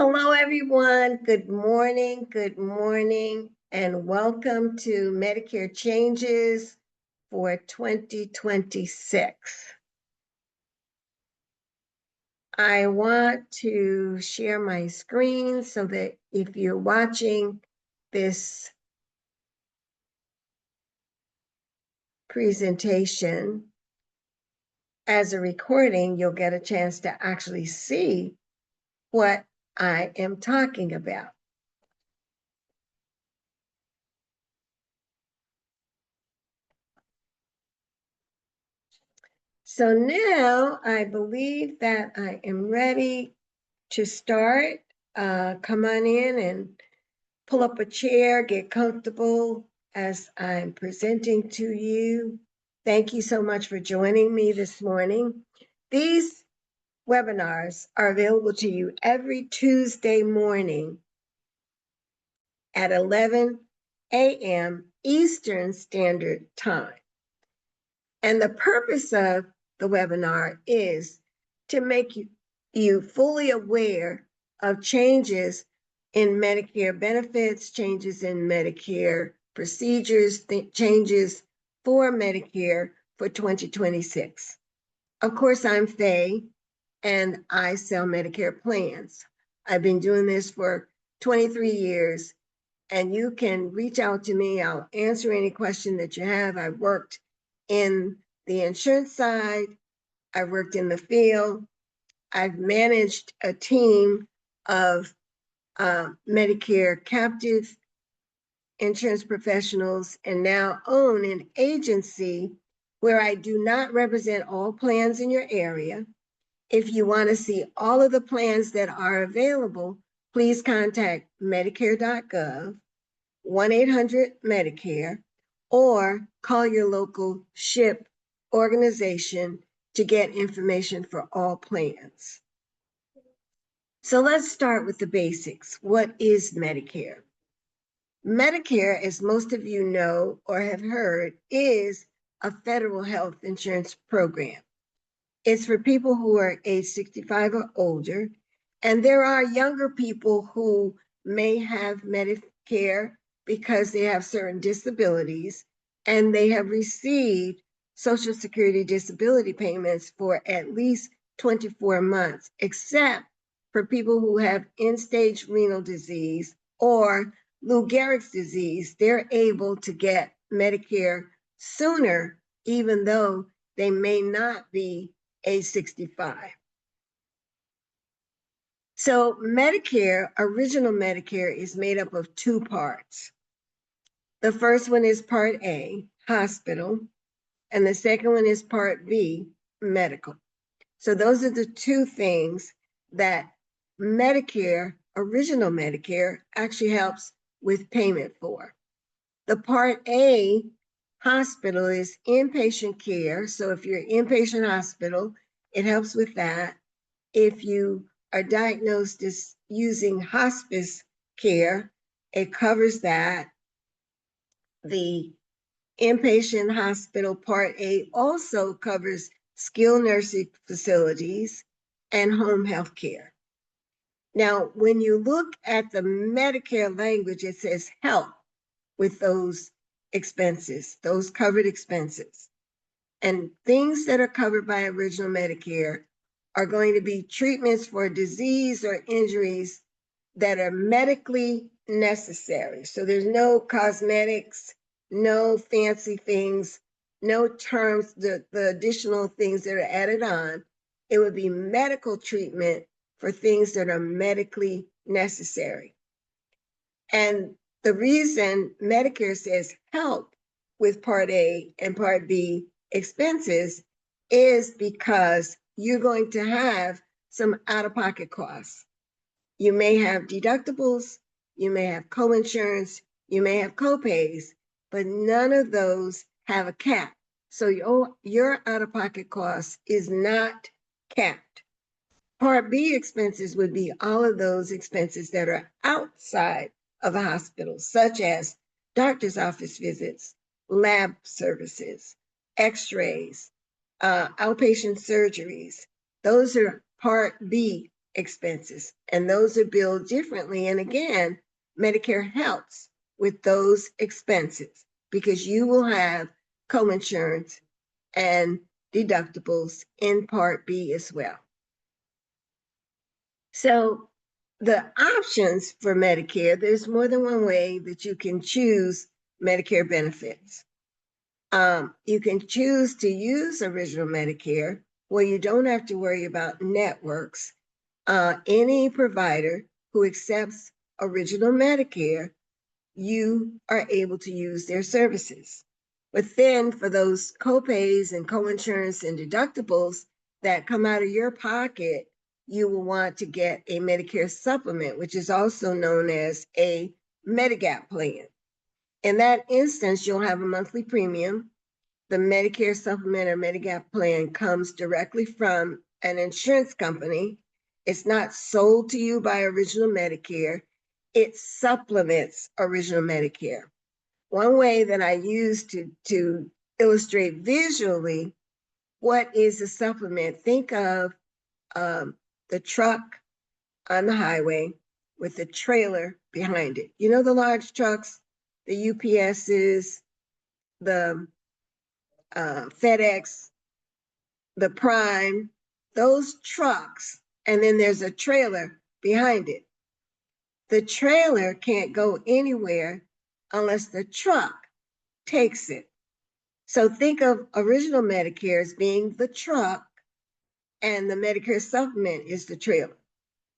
Hello, everyone. Good morning, and welcome to Medicare Changes for 2026. I want to share my screen so that if you're watching this presentation as a recording, you'll get a chance to actually see what I am talking about. So now I believe that I am ready to start. Come on in and pull up a chair, get comfortable as I'm presenting to you. Thank you so much for joining me this morning. These webinars are available to you every Tuesday morning at 11 a.m. Eastern Standard Time. And the purpose of the webinar is to make you fully aware of changes in Medicare benefits, changes in Medicare procedures, changes for Medicare for 2026. Of course, I'm Faye, and I sell Medicare plans. I've been doing this for 23 years, and you can reach out to me. I'll answer any question that you have. I've worked in the insurance side. I've worked in the field. I've managed a team of Medicare captive insurance professionals and now own an agency where I do not represent all plans in your area. If you want to see all of the plans that are available, please contact Medicare.gov, 1-800-Medicare, or call your local SHIP organization to get information for all plans. So let's start with the basics. What is Medicare? Medicare, as most of you know or have heard, is a federal health insurance program. It's for people who are age 65 or older, and there are younger people who may have Medicare because they have certain disabilities, and they have received Social Security disability payments for at least 24 months, except for people who have end-stage renal disease or Lou Gehrig's disease. They're able to get Medicare sooner, even though they may not be age 65. So Medicare, original Medicare, is made up of two parts. The first one is Part A, hospital, and the second one is Part B, medical. So those are the two things that Medicare, original Medicare, actually helps with payment for. The Part A, hospital, is inpatient care. So if you're inpatient hospital, it helps with that. If you are diagnosed as using hospice care, it covers that. The inpatient hospital Part A also covers skilled nursing facilities and home health care. Now, when you look at the Medicare language, it says help with those expenses, those covered expenses. And things that are covered by original Medicare are going to be treatments for disease or injuries that are medically necessary. So there's no cosmetics, no fancy things, no terms, the additional things that are added on. It would be medical treatment for things that are medically necessary. And the reason Medicare says help with Part A and Part B expenses is because you're going to have some out-of-pocket costs. You may have deductibles, you may have co-insurance, you may have co-pays, but none of those have a cap. So your out-of-pocket cost is not capped. Part B expenses would be all of those expenses that are outside of a hospital, such as doctor's office visits, lab services, x-rays, outpatient surgeries. Those are Part B expenses, and those are billed differently. And again, Medicare helps with those expenses because you will have coinsurance and deductibles in Part B as well. So the options for Medicare, there's more than one way that you can choose Medicare benefits. You can choose to use Original Medicare where you don't have to worry about networks. Any provider who accepts Original Medicare, you are able to use their services. But then for those copays and coinsurance and deductibles that come out of your pocket, you will want to get a Medicare supplement, which is also known as a Medigap plan. In that instance, you'll have a monthly premium. The Medicare supplement or Medigap plan comes directly from an insurance company. It's not sold to you by Original Medicare. It supplements Original Medicare. One way that I use to illustrate visually what is a supplement, think of the truck on the highway with the trailer behind it. You know the large trucks, the UPSs, the FedEx, the Prime, those trucks, and then there's a trailer behind it. The trailer can't go anywhere unless the truck takes it. So think of Original Medicare as being the truck and the Medicare supplement is the trailer,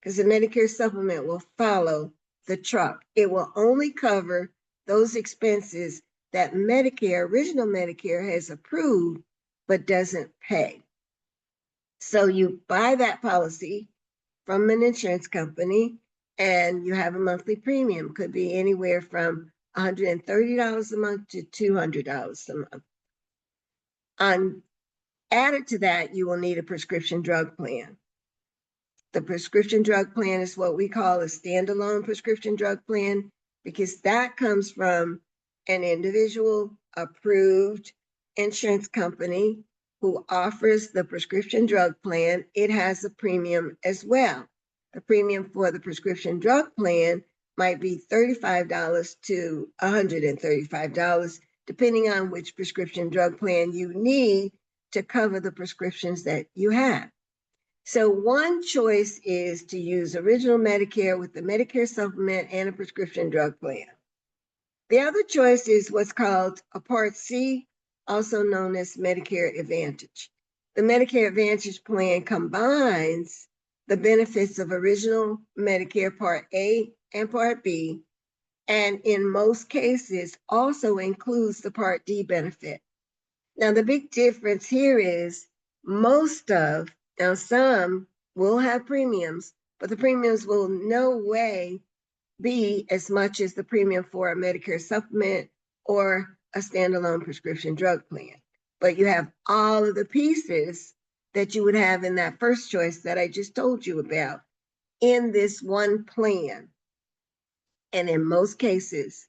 because the Medicare supplement will follow the truck. It will only cover those expenses that Medicare, Original Medicare, has approved but doesn't pay. So you buy that policy from an insurance company and you have a monthly premium. Could be anywhere from $130 a month to $200 a month. Added to that, you will need a prescription drug plan. The prescription drug plan is what we call a standalone prescription drug plan because that comes from an individual approved insurance company who offers the prescription drug plan. It has a premium as well. The premium for the prescription drug plan might be $35 to $135, depending on which prescription drug plan you need to cover the prescriptions that you have. So one choice is to use Original Medicare with the Medicare supplement and a prescription drug plan. The other choice is what's called a Part C, also known as Medicare Advantage. The Medicare Advantage plan combines the benefits of Original Medicare Part A and Part B, and in most cases also includes the Part D benefit. Now, the big difference here is now some will have premiums, but the premiums will no way be as much as the premium for a Medicare supplement or a standalone prescription drug plan. But you have all of the pieces that you would have in that first choice that I just told you about in this one plan. And in most cases,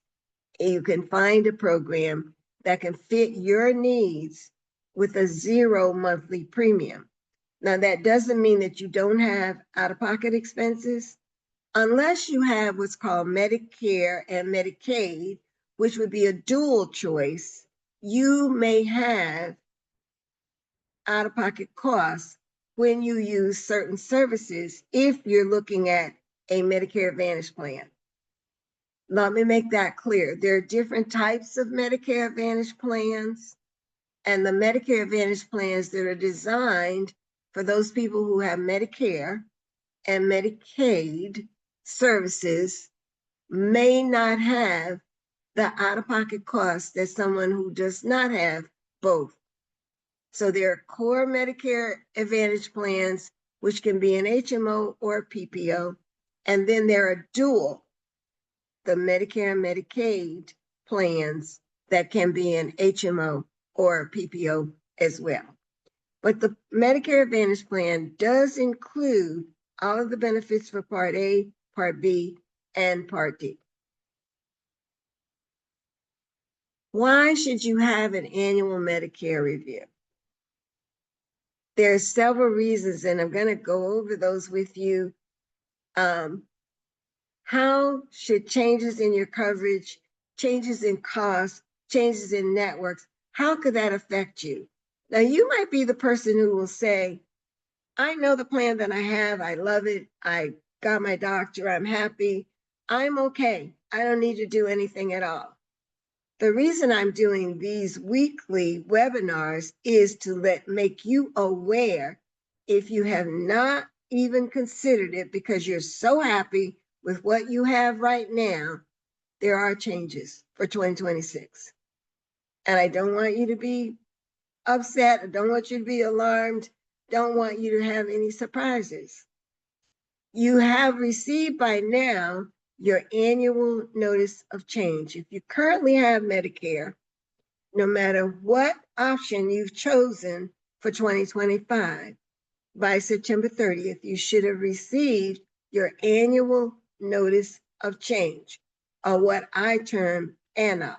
you can find a program that can fit your needs with a zero monthly premium. Now, that doesn't mean that you don't have out-of-pocket expenses, unless you have what's called Medicare and Medicaid, which would be a dual choice. You may have out-of-pocket costs when you use certain services if you're looking at a Medicare Advantage plan. Let me make that clear. There are different types of Medicare Advantage plans, and the Medicare Advantage plans that are designed for those people who have Medicare and Medicaid services may not have the out-of-pocket costs that someone who does not have both. So there are core Medicare Advantage plans, which can be an HMO or a PPO, and then there are dual, the Medicare and Medicaid plans that can be an HMO or a PPO as well. But the Medicare Advantage plan does include all of the benefits for Part A, Part B, and Part D. Why should you have an annual Medicare review? There are several reasons, and I'm going to go over those with you. How should changes in your coverage, changes in costs, changes in networks, how could that affect you? Now, you might be the person who will say, I know the plan that I have. I love it. I got my doctor. I'm happy. I'm okay. I don't need to do anything at all. The reason I'm doing these weekly webinars is to make you aware, if you have not even considered it because you're so happy with what you have right now, there are changes for 2026. And I don't want you to be upset. I don't want you to be alarmed. Don't want you to have any surprises. You have received by now your annual notice of change. If you currently have Medicare, no matter what option you've chosen for 2025, by September 30th, you should have received your annual notice of change, or what I term ANOC.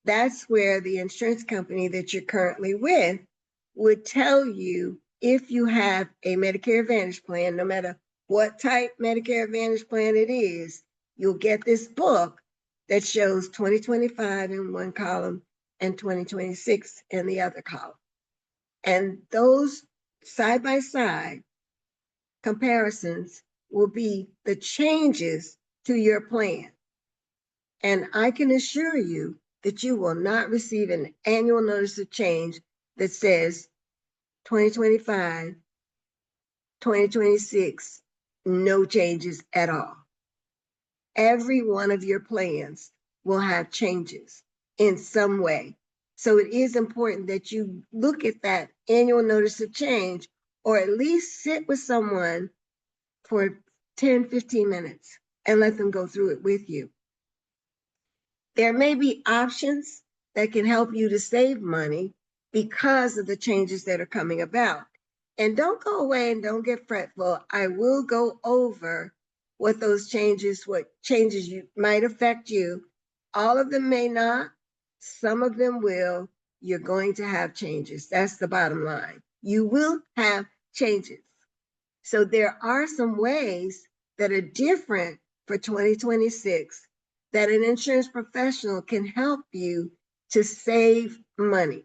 That's where the insurance company that you're currently with would tell you if you have a Medicare Advantage plan, no matter what type Medicare Advantage plan it is, you'll get this book that shows 2025 in one column and 2026 in the other column. And those side by side comparisons will be the changes to your plan. And I can assure you that you will not receive an annual notice of change that says 2025, 2026, no changes at all. Every one of your plans will have changes in some way. So it is important that you look at that annual notice of change, or at least sit with someone for 10, 15 minutes and let them go through it with you. There may be options that can help you to save money because of the changes that are coming about. And don't go away and don't get fretful. I will go over what changes you might affect you. All of them may not, some of them will. You're going to have changes. That's the bottom line. You will have changes. So there are some ways that are different for 2026 that an insurance professional can help you to save money.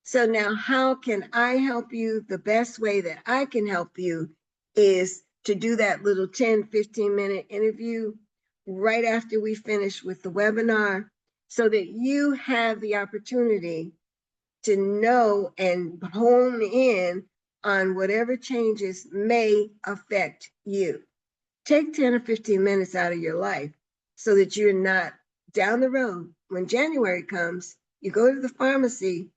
So now, how can I help you? The best way that I can help you is to do that little 10, 15-minute interview right after we finish with the webinar, so that you have the opportunity to know and hone in on whatever changes may affect you. Take 10 or 15 minutes out of your life so that you're not down the road. When January comes, you go to the pharmacy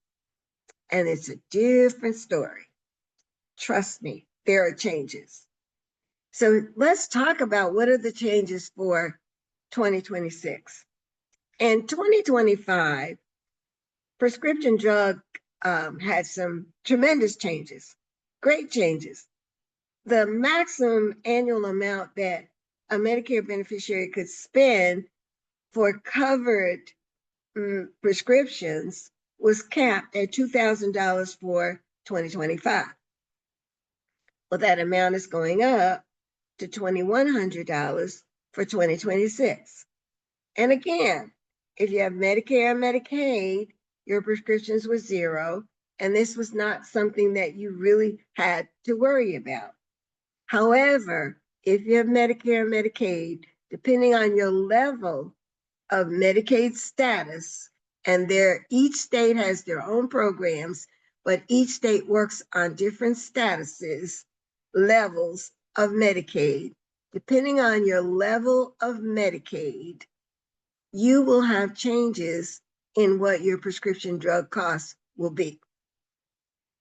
and it's a different story. Trust me, there are changes. So let's talk about what are the changes for 2026. In 2025, prescription drug had some tremendous changes, great changes. The maximum annual amount that a Medicare beneficiary could spend for covered prescriptions was capped at $2,000 for 2025. Well, that amount is going up to $2,100 for 2026. And again, if you have Medicare and Medicaid, your prescriptions were zero, and this was not something that you really had to worry about. However, if you have Medicare and Medicaid, depending on your level of Medicaid status, and each state has their own programs, but each state works on different statuses, levels of Medicaid. Depending on your level of Medicaid, you will have changes in what your prescription drug costs will be.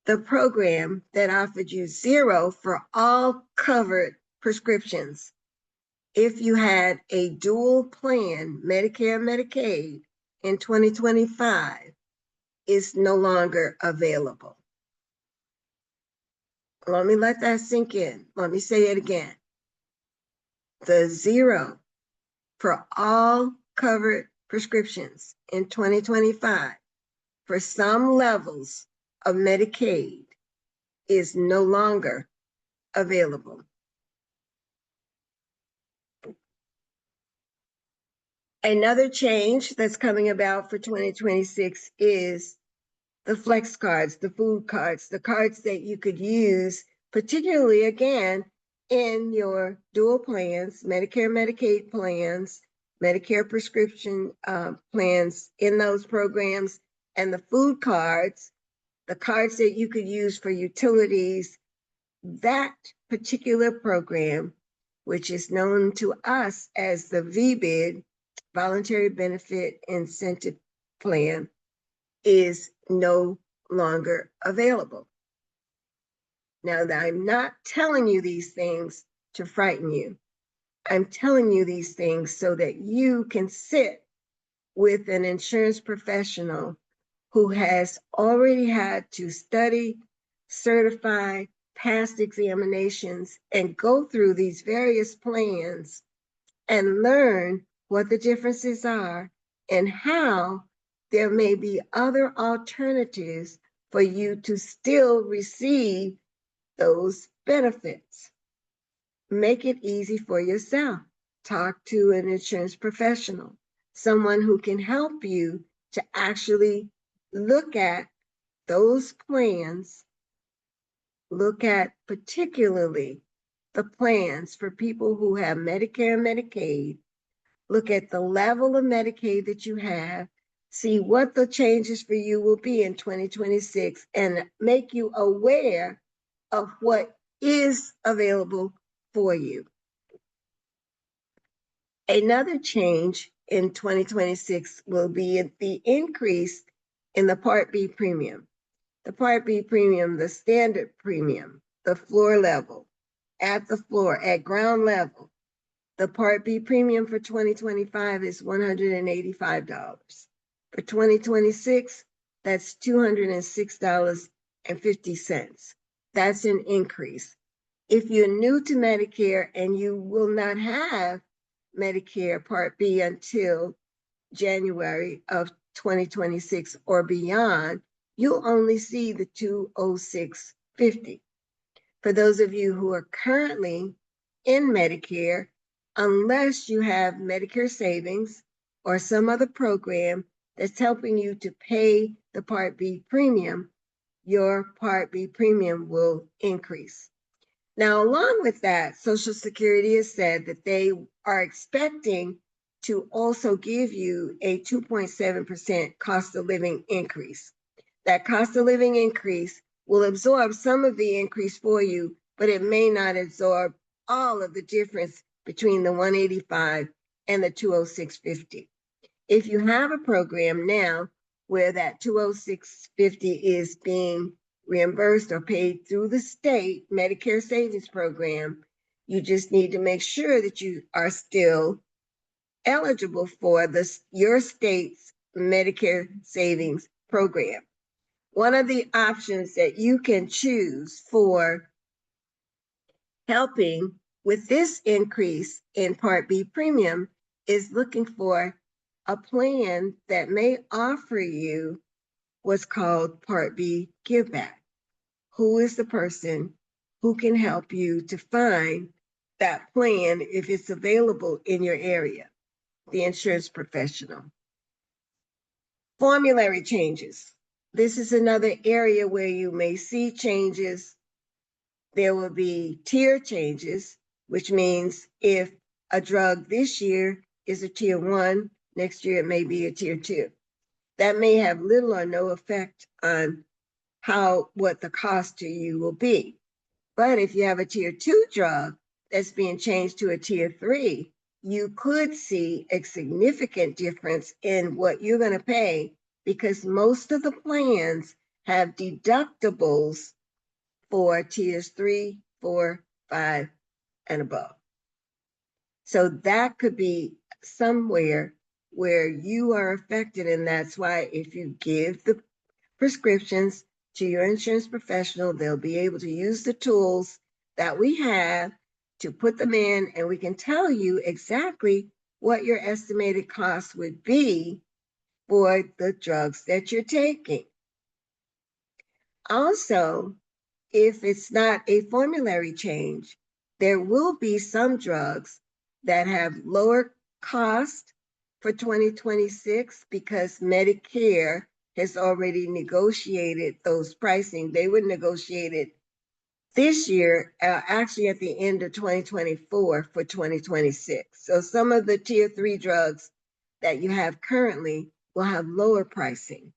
The program that offered you zero for all covered prescriptions, if you had a dual plan, Medicare, Medicaid, in 2025, is no longer available. Let me let that sink in. Let me say it again. The zero for all covered prescriptions in 2025 for some levels of Medicaid is no longer available. Another change that's coming about for 2026 is the flex cards, the food cards, the cards that you could use, particularly again, in your dual plans, Medicare, Medicaid plans, Medicare prescription plans in those programs, and the food cards, the cards that you could use for utilities. That particular program, which is known to us as the VBID, Voluntary Benefit Incentive Plan, is no longer available. Now, I'm not telling you these things to frighten you. I'm telling you these things so that you can sit with an insurance professional who has already had to study, certify, pass examinations, and go through these various plans and learn what the differences are and how there may be other alternatives for you to still receive those benefits. Make it easy for yourself. Talk to an insurance professional, someone who can help you to actually look at those plans, look at particularly the plans for people who have Medicare and Medicaid, look at the level of Medicaid that you have, see what the changes for you will be in 2026, and make you aware of what is available for you. Another change in 2026 will be the increase in the Part B premium. The Part B premium, the standard premium, the floor level, at the floor, at ground level. The Part B premium for 2025 is $185. For 2026, that's $206.50. That's an increase. If you're new to Medicare and you will not have Medicare Part B until January of 2026 or beyond, you'll only see the $206.50. For those of you who are currently in Medicare, unless you have Medicare savings or some other program that's helping you to pay the Part B premium, your Part B premium will increase. Now, along with that, Social Security has said that they are expecting to also give you a 2.7% cost of living increase. That cost of living increase will absorb some of the increase for you, but it may not absorb all of the difference between the 185 and the 206.50. If you have a program now where that 206.50 is being reimbursed or paid through the state Medicare savings program, you just need to make sure that you are still eligible for your state's Medicare savings program. One of the options that you can choose for helping with this increase in Part B premium is looking for a plan that may offer you what's called Part B Give Back. Who is the person who can help you to find that plan if it's available in your area? The insurance professional. Formulary changes. This is another area where you may see changes. There will be tier changes, which means if a drug this year is a tier 1, next year it may be a tier 2. That may have little or no effect on what the cost to you will be. But if you have a tier 2 drug that's being changed to a tier 3, you could see a significant difference in what you're going to pay, because most of the plans have deductibles for tiers 3, 4, 5, and above. So that could be somewhere where you are affected, and that's why if you give the prescriptions to your insurance professional, they'll be able to use the tools that we have to put them in, and we can tell you exactly what your estimated cost would be for the drugs that you're taking. Also, if it's not a formulary change, there will be some drugs that have lower cost for 2026 because Medicare has already negotiated those pricing. They were negotiated this year, actually at the end of 2024 for 2026. So some of the tier 3 drugs that you have currently will have lower pricing.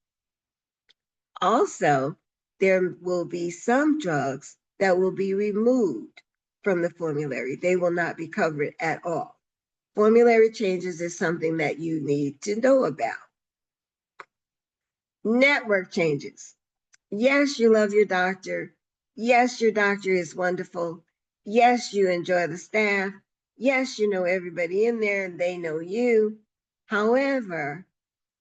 Also, there will be some drugs that will be removed from the formulary. They will not be covered at all. Formulary changes is something that you need to know about. Network changes. Yes, you love your doctor. Yes, your doctor is wonderful. Yes, you enjoy the staff. Yes, you know everybody in there and they know you. However,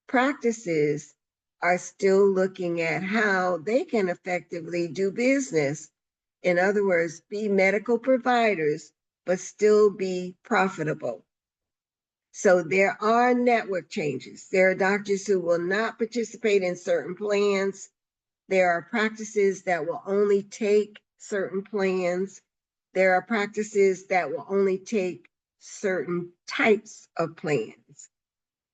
practices are still looking at how they can effectively do business. In other words, be medical providers, but still be profitable. So there are network changes. There are doctors who will not participate in certain plans. There are practices that will only take certain plans. There are practices that will only take certain types of plans.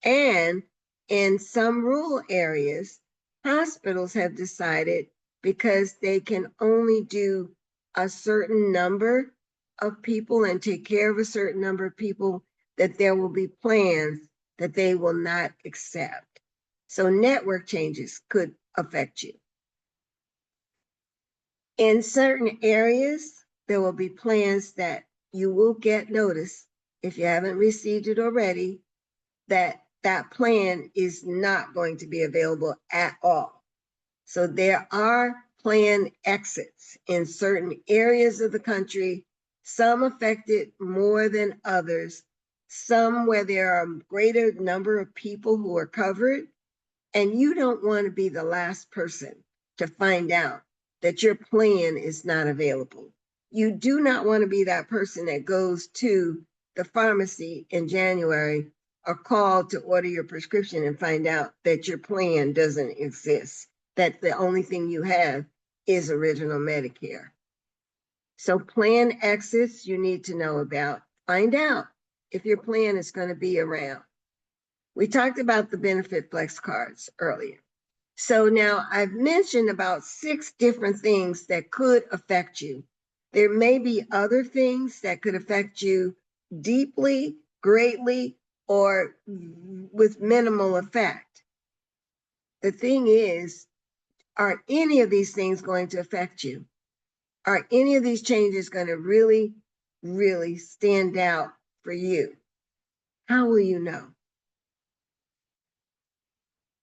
And in some rural areas, hospitals have decided because they can only do a certain number of people and take care of a certain number of people, that there will be plans that they will not accept. So network changes could affect you. In certain areas, there will be plans that you will get notice, if you haven't received it already, that that plan is not going to be available at all. So there are plan exits in certain areas of the country, some affected more than others, some where there are a greater number of people who are covered, and you don't want to be the last person to find out that your plan is not available. You do not want to be that person that goes to the pharmacy in January or call to order your prescription and find out that your plan doesn't exist, that the only thing you have is original Medicare. So plan exits you need to know about. Find out if your plan is going to be around. We talked about the benefit flex cards earlier. So now I've mentioned about 6 different things that could affect you. There may be other things that could affect you deeply, greatly, or with minimal effect. The thing is, are any of these things going to affect you? Are any of these changes going to really, really stand out for you? How will you know?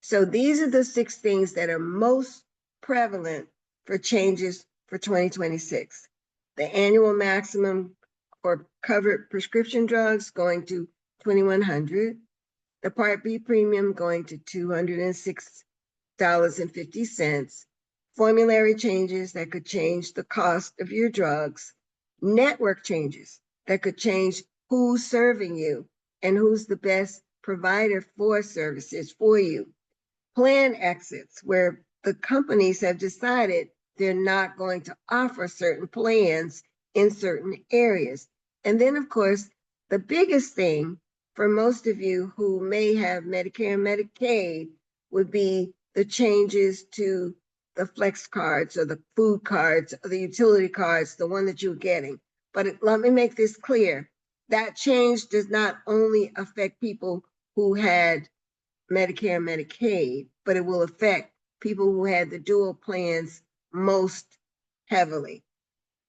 So these are the 6 things that are most prevalent for changes for 2026. The annual maximum for covered prescription drugs going to $2,100. The Part B premium going to $206.50. Formulary changes that could change the cost of your drugs. Network changes that could change who's serving you and who's the best provider for services for you. Plan exits where the companies have decided they're not going to offer certain plans in certain areas. And then, of course, the biggest thing for most of you who may have Medicare and Medicaid would be the changes to the flex cards or the food cards or the utility cards, the one that you're getting. But let me make this clear. That change does not only affect people who had Medicare and Medicaid, but it will affect people who had the dual plans most heavily.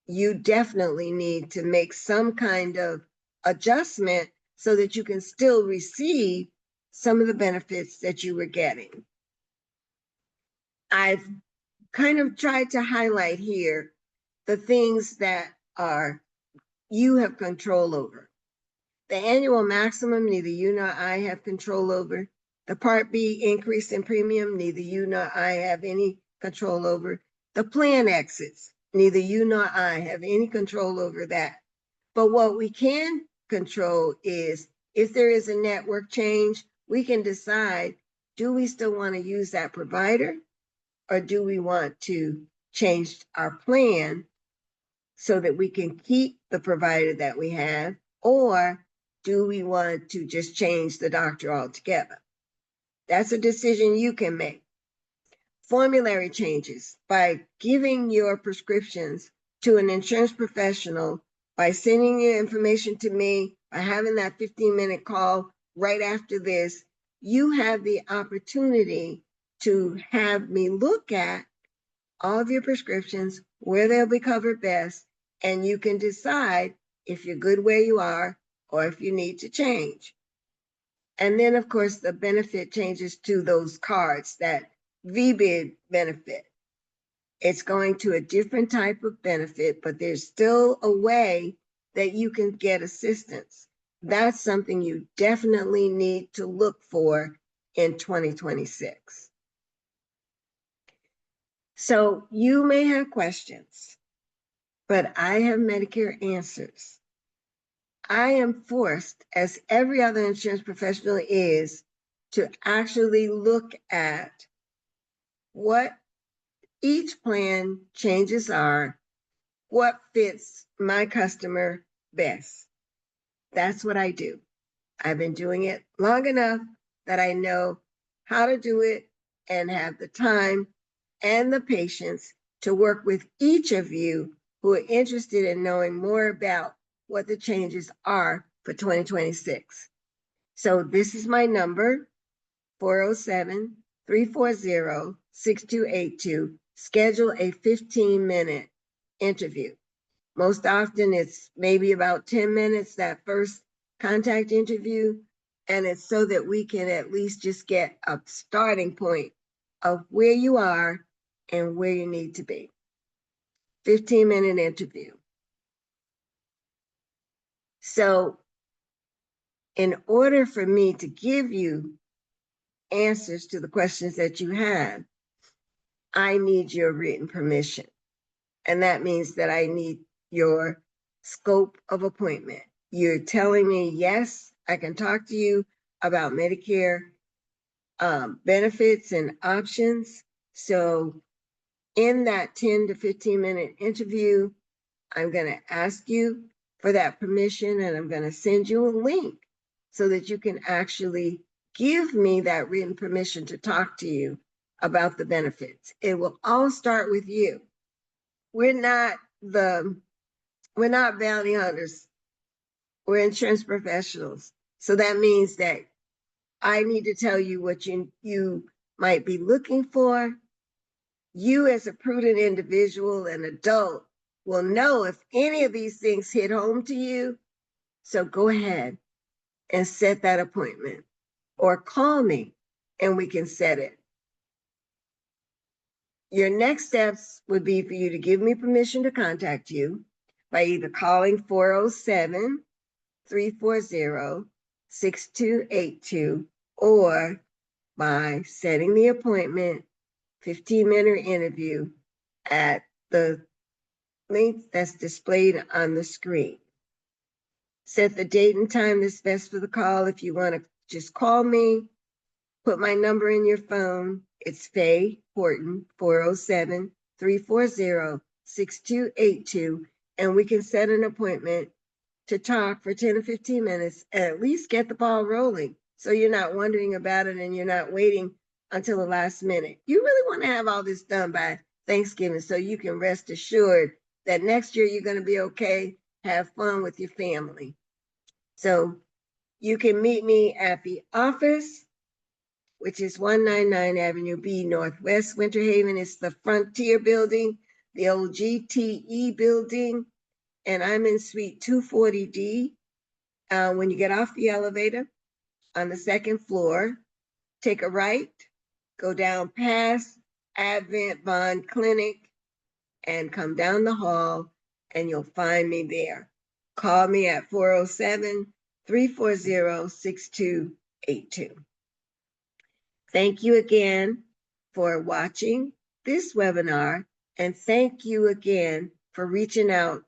You definitely need to make some kind of adjustment so that you can still receive some of the benefits that you were getting. I've kind of tried to highlight here the things that are you have control over. The annual maximum, neither you nor I have control over. The Part B increase in premium, neither you nor I have any control over. The plan exits, neither you nor I have any control over that. But what we can control is if there is a network change, we can decide, do we still want to use that provider or do we want to change our plan so that we can keep the provider that we have, or do we want to just change the doctor altogether? That's a decision you can make. Formulary changes: by giving your prescriptions to an insurance professional, by sending your information to me, by having that 15-minute call right after this, you have the opportunity to have me look at all of your prescriptions, where they'll be covered best, and you can decide if you're good where you are or if you need to change. And then, of course, the benefit changes to those cards, that VBID benefit. It's going to a different type of benefit, but there's still a way that you can get assistance. That's something you definitely need to look for in 2026. So you may have questions, but I have Medicare answers. I am forced, as every other insurance professional is, to actually look at what each plan changes are, what fits my customer best. That's what I do. I've been doing it long enough that I know how to do it and have the time and the patience to work with each of you who are interested in knowing more about what the changes are for 2026. So this is my number, 407-340-6282. Schedule a 15-minute interview. Most often it's maybe about 10 minutes, that first contact interview, and it's so that we can at least just get a starting point of where you are and where you need to be. 15-minute interview. So in order for me to give you answers to the questions that you have, I need your written permission. And that means that I need your scope of appointment. You're telling me, yes, I can talk to you about Medicare benefits and options. So in that 10 to 15-minute interview, I'm going to ask you for that permission, and I'm going to send you a link so that you can actually give me that written permission to talk to you about the benefits. It will all start with you. We're not bounty hunters. We're insurance professionals. So that means that I need to tell you what you might be looking for. You, as a prudent individual and adult, will know if any of these things hit home to you. So go ahead and set that appointment, or call me and we can set it. Your next steps would be for you to give me permission to contact you by either calling 407-340-6282 or by setting the appointment, 15-minute interview, at the link that's displayed on the screen. Set the date and time that's best for the call. If you want to just call me, put my number in your phone. It's Faye Horton, 407-340-6282, and we can set an appointment to talk for 10 or 15 minutes and at least get the ball rolling, so you're not wondering about it and you're not waiting until the last minute. You really want to have all this done by Thanksgiving so you can rest assured that next year you're going to be okay, have fun with your family. So you can meet me at the office, which is 199 Avenue B Northwest, Winter Haven. It's the Frontier Building, the old GTE building, and I'm in suite 240D. When you get off the elevator on the second floor, take a right, go down past Advent Bond Clinic, and come down the hall, and you'll find me there. Call me at 407-340-6282. Thank you again for watching this webinar, and thank you again for reaching out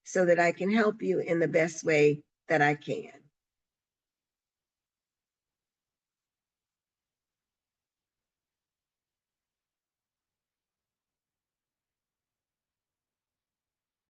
so that I can help you in the best way that I can.